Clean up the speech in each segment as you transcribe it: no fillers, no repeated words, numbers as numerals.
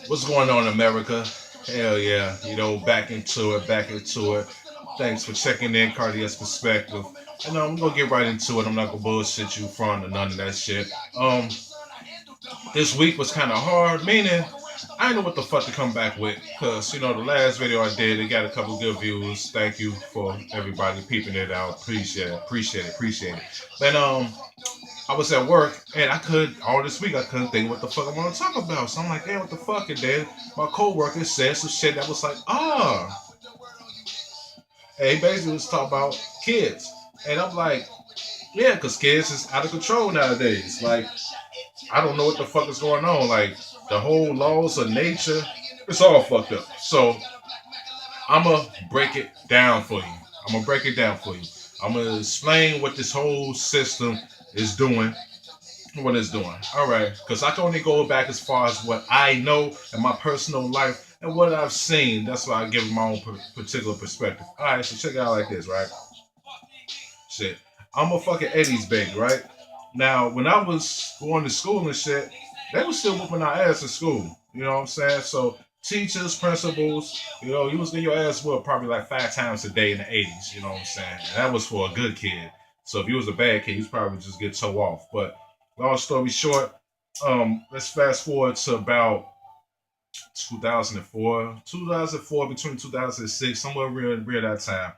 What's going on, America? Hell yeah, back into it, back into it. Thanks for checking in, Cardi's perspective. And I'm gonna get right into it. I'm not gonna bullshit you front or none of that shit. This week was kind of hard, meaning I didn't know what the fuck to come back with, cause the last video I did, it got a couple good views. Thank you for everybody peeping it out. Appreciate it, appreciate it, appreciate it. But I was at work and all this week I couldn't think what the fuck I want to talk about. So I'm like, hey, what the fuck? And then my coworker said some shit that was like, hey, basically was talking about kids. And I'm like, yeah, because kids is out of control nowadays. Like, I don't know what the fuck is going on. Like, the whole laws of nature, it's all fucked up. So I'm going to break it down for you. I'm going to break it down for you. I'm going to explain what this whole system is doing, what it's doing. All right, because I can only go back as far as what I know in my personal life and what I've seen. That's why I give my own particular perspective. All right, so check it out like this, right? Shit, I'm a fucking 80s baby, right? Now, when I was going to school and shit, they was still whooping our ass in school. You know what I'm saying? So teachers, principals, you was getting your ass whooped probably like 5 times a day in the 80s. You know what I'm saying? And that was for a good kid. So if you was a bad kid, you probably just get toe off. But long story short, let's fast forward to about 2004 between 2006, somewhere around that time.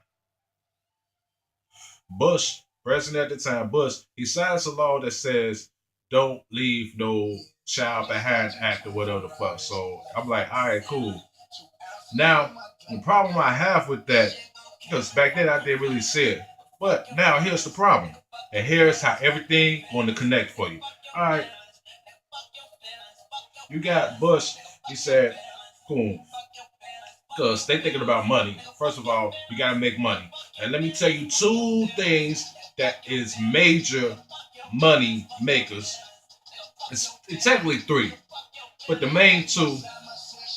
Bush, president at the time, Bush, he signs a law that says don't leave no child behind act or whatever the fuck. So I'm like, all right, cool. Now, the problem I have with that, because back then I didn't really see it. But now here's the problem. And here's how everything going to connect for you. All right, you got Bush, he said, cool, because they thinking about money. First of all, you gotta make money. And let me tell you two things that is major money makers. It's technically three, but the main two,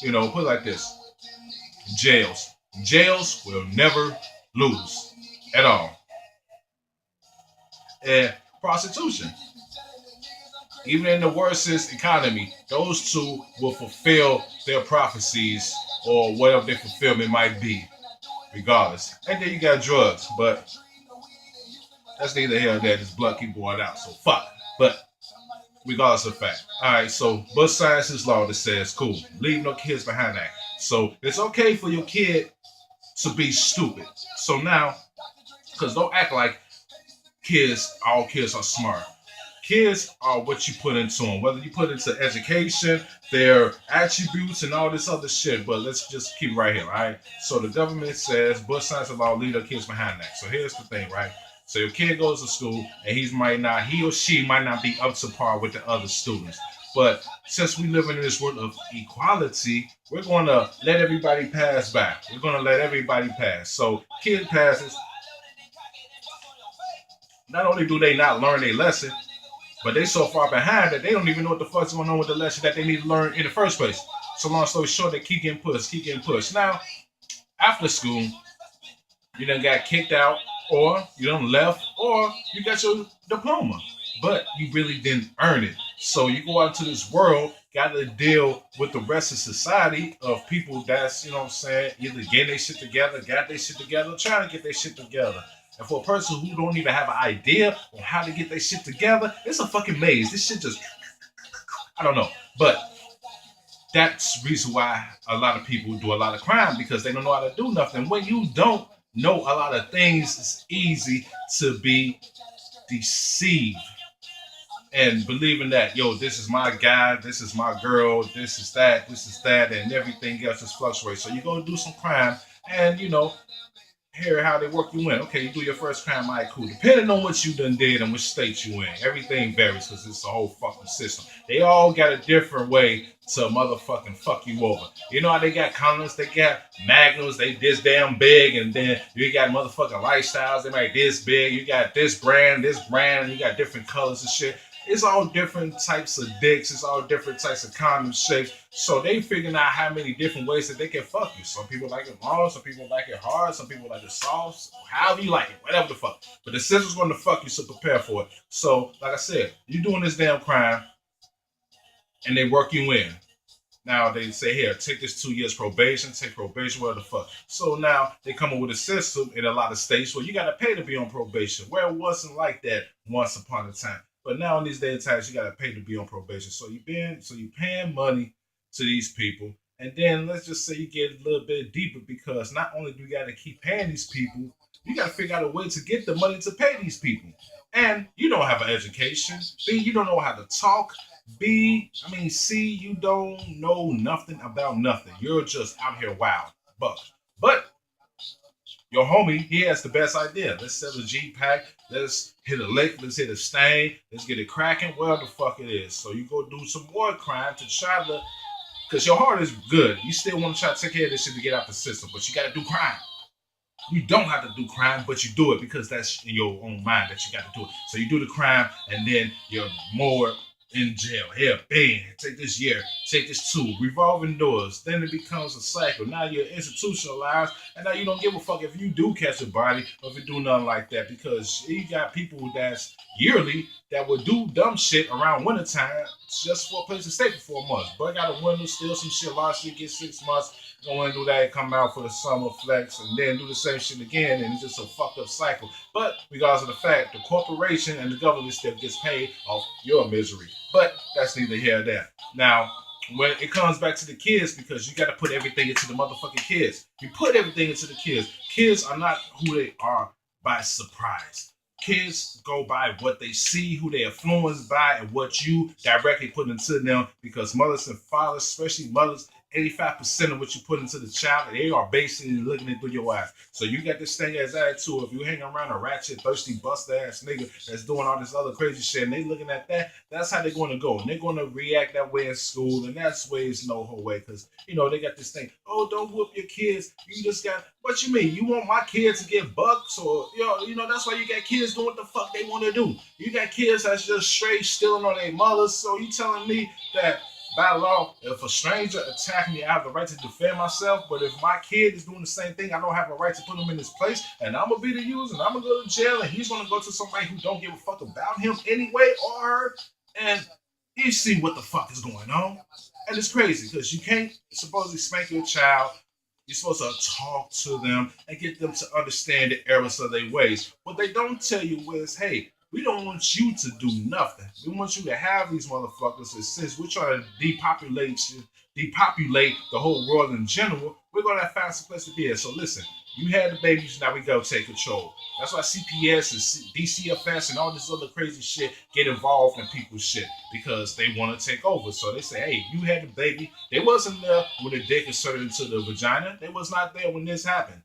put it like this: jails. Jails will never lose at all, and prostitution. Even in the worstest economy, those two will fulfill their prophecies or whatever their fulfillment might be, regardless. And then you got drugs, but that's neither here nor there. This blood keep going out, so fuck. But regardless of fact. All right, so Bush signs his law that says, cool, leave no kids behind that. So it's okay for your kid to be stupid. So now, because don't act like all kids are smart. Kids are what you put into them, whether you put into education, their attributes, and all this other shit. But let's just keep it right here, all right? So the government says Bush signs a law, leave their kids behind that. So here's the thing, right? So your kid goes to school and he or she might not be up to par with the other students. But since we live in this world of equality, we're going to let everybody pass by. We're going to let everybody pass. So kid passes. Not only do they not learn a lesson, but they so far behind that they don't even know what the fuck's going on with the lesson that they need to learn in the first place. So long story short, they keep getting pushed, keep getting pushed. Now, after school, you done got kicked out, or you done left, or you got your diploma, but you really didn't earn it. So you go out into this world, got to deal with the rest of society of people that's, either getting their shit together, got their shit together, trying to get their shit together. And for a person who don't even have an idea on how to get their shit together, it's a fucking maze. This shit just, I don't know. But that's the reason why a lot of people do a lot of crime, because they don't know how to do nothing. When you don't know a lot of things, it's easy to be deceived and believing that, this is my guy, this is my girl, this is that, and everything else just fluctuates. So you're going to do some crime and, hear how they work you in. Okay, you do your first crime, all right, cool. Depending on what you done did and which state you in, everything varies because it's a whole fucking system. They all got a different way to motherfucking fuck you over. You know how they got colors, they got magnums, they this damn big, and then you got motherfucking lifestyles, they make this big, you got this brand, and you got different colors and shit. It's all different types of dicks. It's all different types of condom shapes. So they figuring out how many different ways that they can fuck you. Some people like it long, some people like it hard, some people like it soft, however you like it, whatever the fuck. But the system's going to fuck you, so prepare for it. So, like I said, you doing this damn crime, and they work you in. Now they say, here, take this 2 years probation, take probation, where the fuck. So now they come up with a system in a lot of states where you gotta pay to be on probation, where it wasn't like that once upon a time. But now in these day and times, you gotta pay to be on probation. So you paying money to these people, and then let's just say you get a little bit deeper because not only do you gotta keep paying these people, you gotta figure out a way to get the money to pay these people. And you don't have an education. B, you don't know how to talk. C, you don't know nothing about nothing. You're just out here wild. But your homie, he has the best idea. Let's sell a G pack. Let's hit a lick. Let's hit a stain. Let's get it cracking. Whatever the fuck it is. So you go do some more crime to try to, because your heart is good. You still want to try to take care of this shit to get out the system, but you got to do crime. You don't have to do crime, but you do it because that's in your own mind that you got to do it. So you do the crime, and then you're more in jail. Here, bang, take this year, take this two, revolving doors. Then it becomes a cycle. Now you're institutionalized, and now you don't give a fuck if you do catch a body or if you do nothing like that, because you got people that's yearly that would do dumb shit around wintertime just for a place to stay for 4 months. But I got a window, steal some shit, last year, get 6 months, go and do that, come out for the summer flex, and then do the same shit again, and it's just a fucked up cycle. But regardless of the fact, the corporation and the government still gets paid off your misery. But that's neither here nor there. Now, when it comes back to the kids, because you got to put everything into the motherfucking kids. You put everything into the kids. Kids are not who they are by surprise. Kids go by what they see, who they're influenced by, and what you directly put into them. Because mothers and fathers, especially mothers, 85% of what you put into the child, they are basically looking it through your eyes. So you got this thing as attitude. If you hang around a ratchet, thirsty, bust ass nigga that's doing all this other crazy shit, and they looking at that, that's how they're going to go. And they're going to react that way in school, and that's ways no whole way. Because, they got this thing, oh, don't whoop your kids. You just got, what you mean? You want my kids to get bucks? Or, that's why you got kids doing what the fuck they want to do. You got kids that's just straight stealing on their mothers. So you telling me that by law, if a stranger attack me, I have the right to defend myself. But if my kid is doing the same thing, I don't have a right to put him in his place. And I'm going to be the user, and I'm going to go to jail, and he's going to go to somebody who don't give a fuck about him anyway or her. And you see what the fuck is going on. And it's crazy because you can't supposedly spank your child. You're supposed to talk to them and get them to understand the errors of their ways. What they don't tell you is, hey, we don't want you to do nothing. We want you to have these motherfuckers. And since we're trying to depopulate the whole world in general, we're going to find some place to be at. So listen, you had the babies, now we go take control. That's why CPS and DCFS and all this other crazy shit get involved in people's shit because they want to take over. So they say, hey, you had the baby. They wasn't there when the dick inserted into the vagina. They was not there when this happened.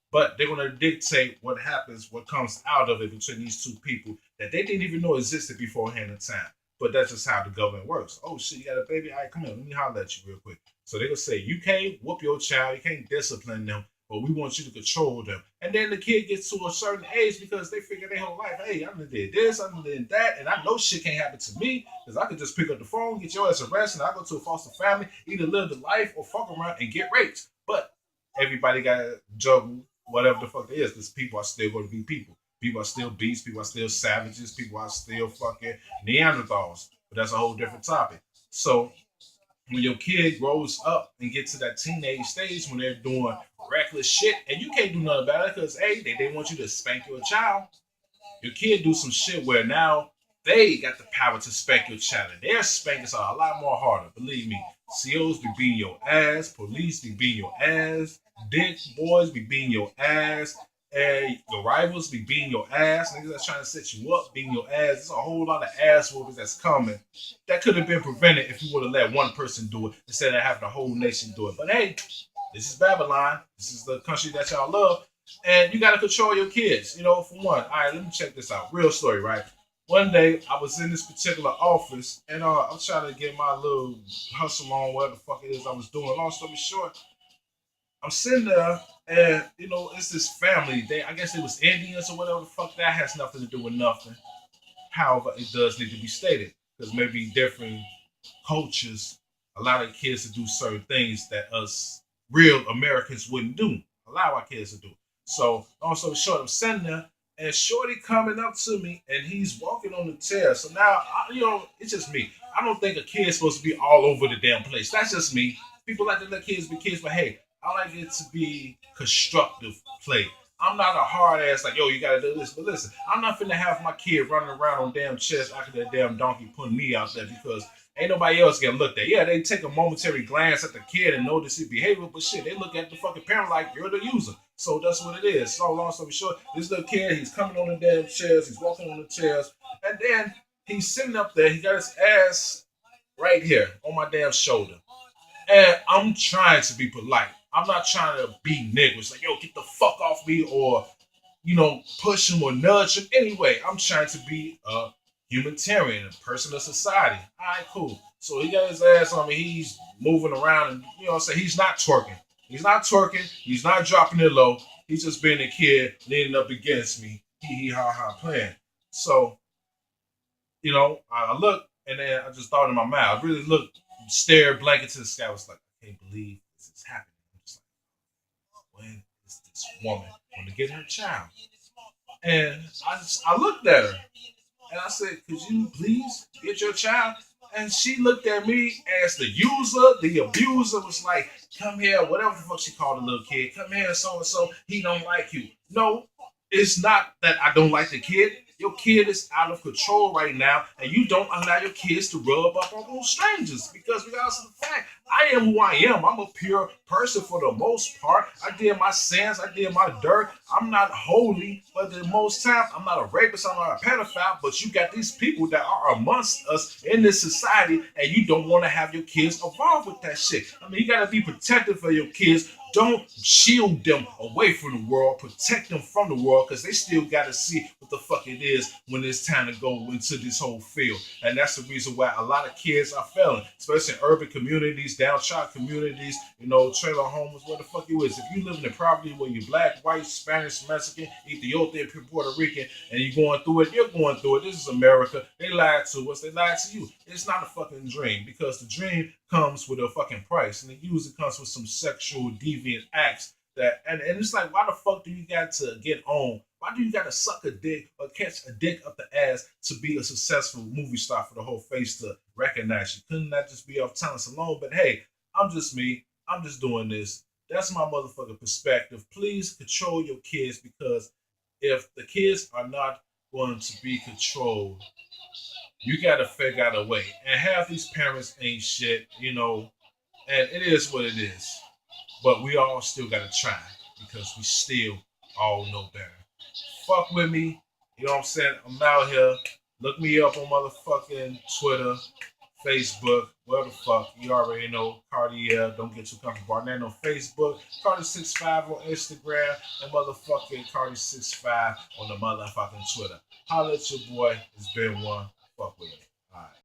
But they're going to dictate what happens, what comes out of it between these two people that they didn't even know existed beforehand in time. But that's just how the government works. Oh, shit, you got a baby? All right, come here. Let me holler at you real quick. So they're going to say, you can't whoop your child. You can't discipline them. But we want you to control them. And then the kid gets to a certain age because they figure their whole life, hey, I done did this, I done did that, and I know shit can't happen to me because I could just pick up the phone, get your ass arrested, and I go to a foster family, either live the life or fuck around and get raped. But everybody got to juggle whatever the fuck it is, because people are still going to be people. People are still beasts. People are still savages. People are still fucking Neanderthals. But that's a whole different topic. So when your kid grows up and gets to that teenage stage when they're doing reckless shit, and you can't do nothing about it because, hey, they want you to spank your child. Your kid do some shit where now they got the power to spank your child. And their spankings are a lot more harder. Believe me. COs be beating your ass. Police be beating your ass. Dick boys be beating your ass. And your rivals be beating your ass. Niggas that's trying to set you up, beating your ass. There's a whole lot of ass whoopers that's coming. That could have been prevented if you would have let one person do it instead of having the whole nation do it. But hey, this is Babylon. This is the country that y'all love. And you got to control your kids, for one. All right, let me check this out. Real story, right? One day, I was in this particular office, and I was trying to get my little hustle on, whatever the fuck it is I was doing. Long story short, I'm sitting there, and, it's this family. I guess it was Indians or whatever the fuck. That has nothing to do with nothing. However, it does need to be stated, because maybe different cultures allow their kids to do certain things that us real Americans wouldn't do. Allow our kids to do. So, long story short, I'm sitting there, and Shorty coming up to me, and he's walking on the chair. So now, it's just me. I don't think a kid's supposed to be all over the damn place. That's just me. People like to let kids be kids, but hey, I like it to be constructive play. I'm not a hard ass like, yo, you gotta do this. But listen, I'm not finna have my kid running around on damn chest after that damn donkey putting me out there because ain't nobody else getting looked at. Yeah, they take a momentary glance at the kid and notice his behavior, but shit, they look at the fucking parent like you're the user. So that's what it is. So long story short, this little kid, he's coming on the damn chairs, he's walking on the chairs, and then he's sitting up there, he got his ass right here on my damn shoulder. And I'm trying to be polite. I'm not trying to be niggas like, yo, get the fuck off me or, push him or nudge him. Anyway, I'm trying to be a humanitarian, a person of society. All right, cool. So he got his ass on me. He's moving around and, I'm saying? He's not twerking. He's not twerking. He's not dropping it low. He's just being a kid leaning up against me. Hee hee ha ha playing. So, I looked and then I just thought in my mind. I really looked, stared blank to the sky. I was like, I can't believe this is happening. I'm just like, when is this woman going to get her child? And I looked at her and I said, could you please get your child? And she looked at me as the user, the abuser was like, come here, whatever the fuck she called the little kid, come here, so and so, he don't like you. No, it's not that I don't like the kid. Your kid is out of control right now, and you don't allow your kids to rub up on those strangers because regardless of the fact, I am who I am. I'm a pure person for the most part. I did my sins, I did my dirt. I'm not holy, but the most times I'm not a rapist, I'm not a pedophile. But you got these people that are amongst us in this society, and you don't want to have your kids involved with that shit. I mean, you got to be protective for your kids. Don't shield them away from the world. Protect them from the world because they still got to see what the fuck it is when it's time to go into this whole field. And that's the reason why a lot of kids are failing, especially in urban communities, downtrodden communities, trailer homes, where the fuck you is. If you live in poverty where you're black, white, Spanish, Mexican, Ethiopian, Puerto Rican, and you're going through it, you're going through it. This is America. They lied to us. They lied to you. It's not a fucking dream because the dream comes with a fucking price, and it usually comes with some sexual deviant acts. And it's like, why the fuck do you got to get on? Why do you got to suck a dick or catch a dick up the ass to be a successful movie star for the whole face to recognize you? Couldn't that just be off talents alone? But hey, I'm just me. I'm just doing this. That's my motherfucking perspective. Please control your kids because if the kids are not going to be controlled, you got to figure out a way. And half these parents ain't shit. And it is what it is. But we all still got to try because we still all know better. Fuck with me. You know what I'm saying? I'm out here. Look me up on motherfucking Twitter, Facebook, whatever the fuck. You already know. Cardi, don't get too comfortable. Barnett on Facebook. Cardi65 on Instagram. And motherfucking Cardi65 on the motherfucking Twitter. Holla at your boy. It's been one. Fuck with me. Alright.